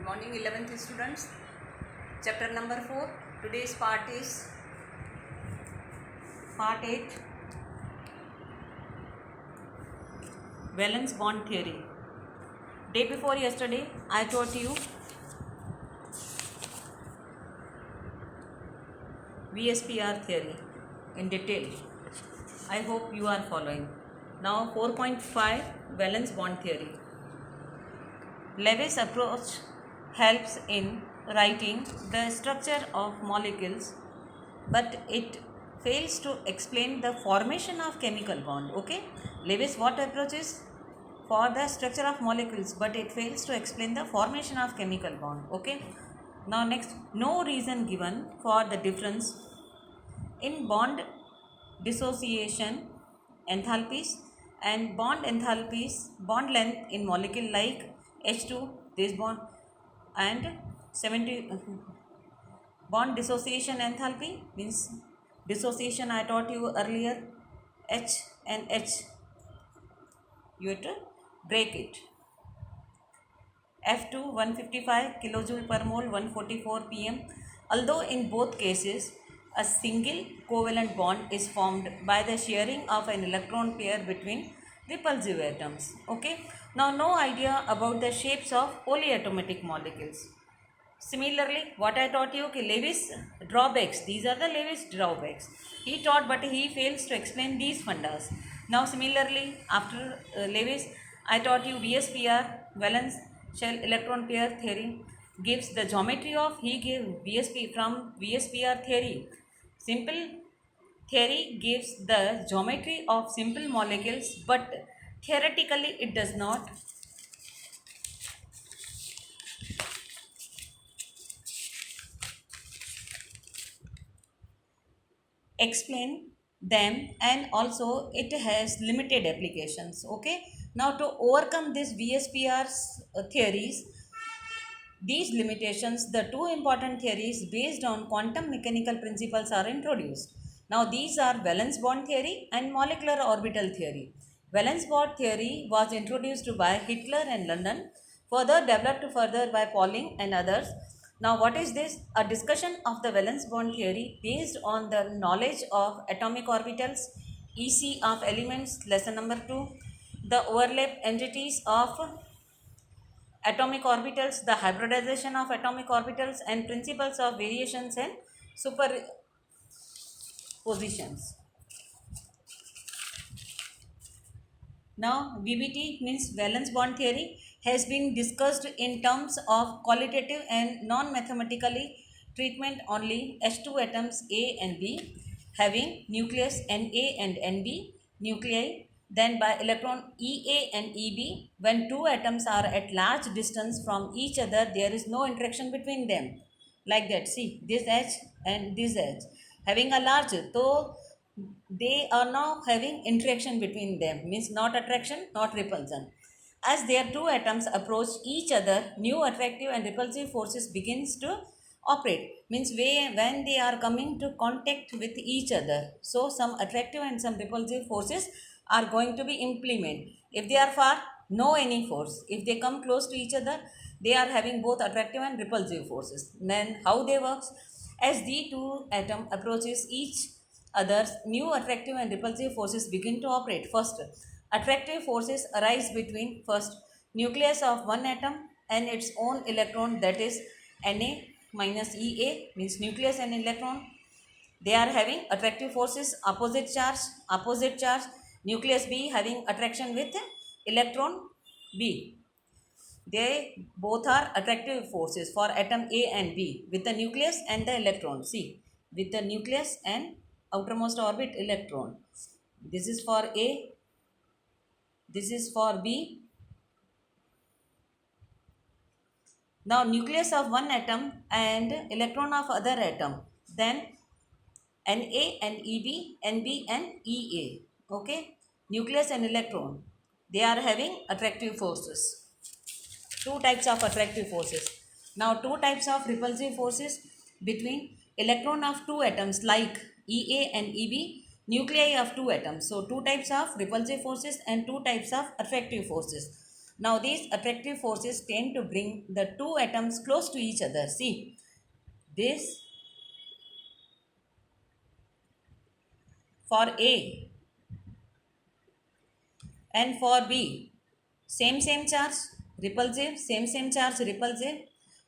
morning 11th students. Chapter number 4. Today's part is part 8, valence bond theory. Day before yesterday I taught you VSPR theory in detail. I hope you are following. Now 4.5, valence bond theory. Lewis' approach helps in writing the structure of molecules, but it fails to explain the formation of chemical bond. Okay, Lewis what approach is for the structure of molecules, but it fails to explain the formation of chemical bond. Okay, now next, no reason given for the difference in bond dissociation enthalpies and bond length in molecule like H2, this bond, and 70 bond dissociation enthalpy means dissociation I taught you earlier, H and H, you have to break it. F2 155 kilojoule per mole 144 pm. Although in both cases a single covalent bond is formed by the sharing of an electron pair between repulsive atoms. Okay, now no idea about the shapes of polyatomic molecules. Similarly, what I taught you, Lewis drawbacks, these are the Lewis drawbacks he taught, but he fails to explain these fundas. Now similarly, after Lewis, I taught you VSPR, valence shell electron pair theory, gives the geometry of, he gave VSP from VSPR theory. Simple theory gives the geometry of simple molecules, but theoretically it does not explain them, and also it has limited applications. Okay, now to overcome this VSPR's theories, these limitations, the two important theories based on quantum mechanical principles are introduced. Now these are valence bond theory and molecular orbital theory. Valence bond theory was introduced by Hitler and London, further developed further by Pauling and others. Now what is this? A discussion of the valence bond theory based on the knowledge of atomic orbitals, EC of elements, lesson number 2, the overlap entities of atomic orbitals, the hybridization of atomic orbitals, and principles of variations and superpositions. Now VBT means valence bond theory has been discussed in terms of qualitative and non-mathematically treatment only. H2 atoms A and B having nucleus Na and Nb nuclei, then by electron Ea and Eb. When two atoms are at large distance from each other, there is no interaction between them, like that. See, this H and this H having a large, so they are now having interaction between them, means not attraction, not repulsion. As their two atoms approach each other, new attractive and repulsive forces begins to operate, means when they are coming to contact with each other, so some attractive and some repulsive forces are going to be implemented. If they are far, no any force. If they come close to each other, they are having both attractive and repulsive forces. Then how they works? As the two atom approaches each others, new attractive and repulsive forces begin to operate. First, attractive forces arise between first nucleus of one atom and its own electron, that is Na minus Ea, means nucleus and electron. They are having attractive forces, opposite charge. Nucleus B having attraction with electron B. They both are attractive forces for atom A and B with the nucleus and the electron. See, with the nucleus and outermost orbit electron. This is for A, this is for B. Now nucleus of one atom and electron of other atom, then Na and Eb, Nb and Ea. Okay, nucleus and electron, they are having attractive forces. Two types of attractive forces. Now two types of repulsive forces between electron of two atoms like Ea and Eb, nuclei of two atoms. So two types of repulsive forces and two types of attractive forces. Now these attractive forces tend to bring the two atoms close to each other. See, this for A and for B, same charge, repulsive, same charge, repulsive,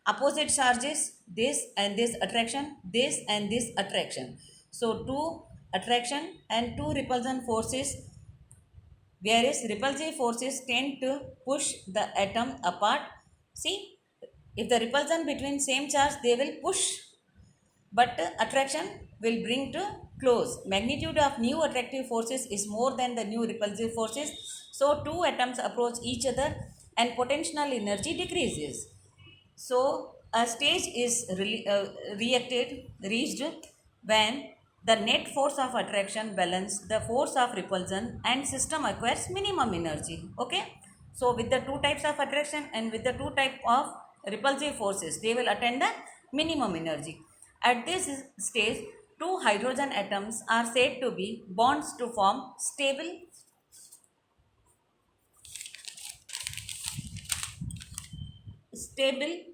opposite charges, this and this attraction, this and this attraction. So two attraction and two repulsion forces, whereas repulsive forces tend to push the atom apart. See, if the repulsion between same charge, they will push, but attraction will bring to close. Magnitude of new attractive forces is more than the new repulsive forces. So two atoms approach each other and potential energy decreases. So a stage is reached when the net force of attraction balance the force of repulsion and system acquires minimum energy. Okay. So with the two types of attraction and with the two type of repulsive forces, they will attain the minimum energy. At this stage, two hydrogen atoms are said to be bonds to form stable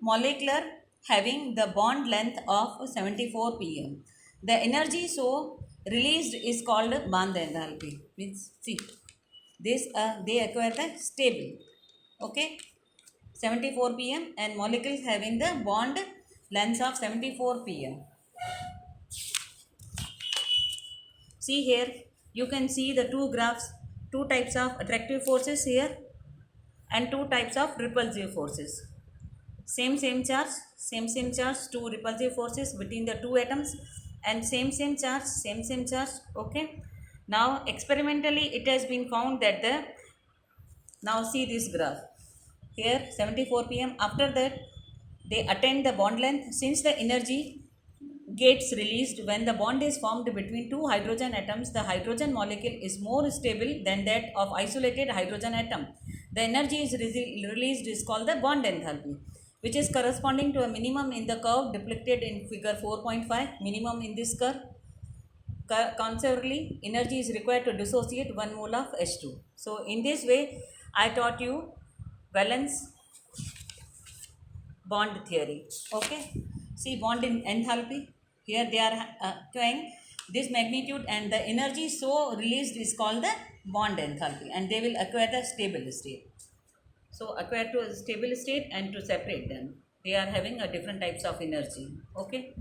molecular having the bond length of 74 pm. The energy so released is called bond enthalpy. Means see, this they acquire the stable. Okay, 74 pm and molecules having the bond length of 74 pm. See here, you can see the two graphs, two types of attractive forces here and two types of repulsive forces. Same charge, same charge, two repulsive forces between the two atoms and same charge, same charge. Okay. Now experimentally it has been found that now see this graph here 74 pm. After that they attain the bond length. Since the energy gets released when the bond is formed between two hydrogen atoms, the hydrogen molecule is more stable than that of isolated hydrogen atom. The energy is released is called the bond enthalpy, which is corresponding to a minimum in the curve depicted in figure 4.5, minimum in this curve. Conservatively, energy is required to dissociate 1 mole of H2. So in this way, I taught you valence bond theory. Okay. See bond in enthalpy. Here they are showing this magnitude and the energy so released is called the bond enthalpy, and they will acquire the stable state. So acquire to a stable state and to separate them, they are having a different types of energy. Okay.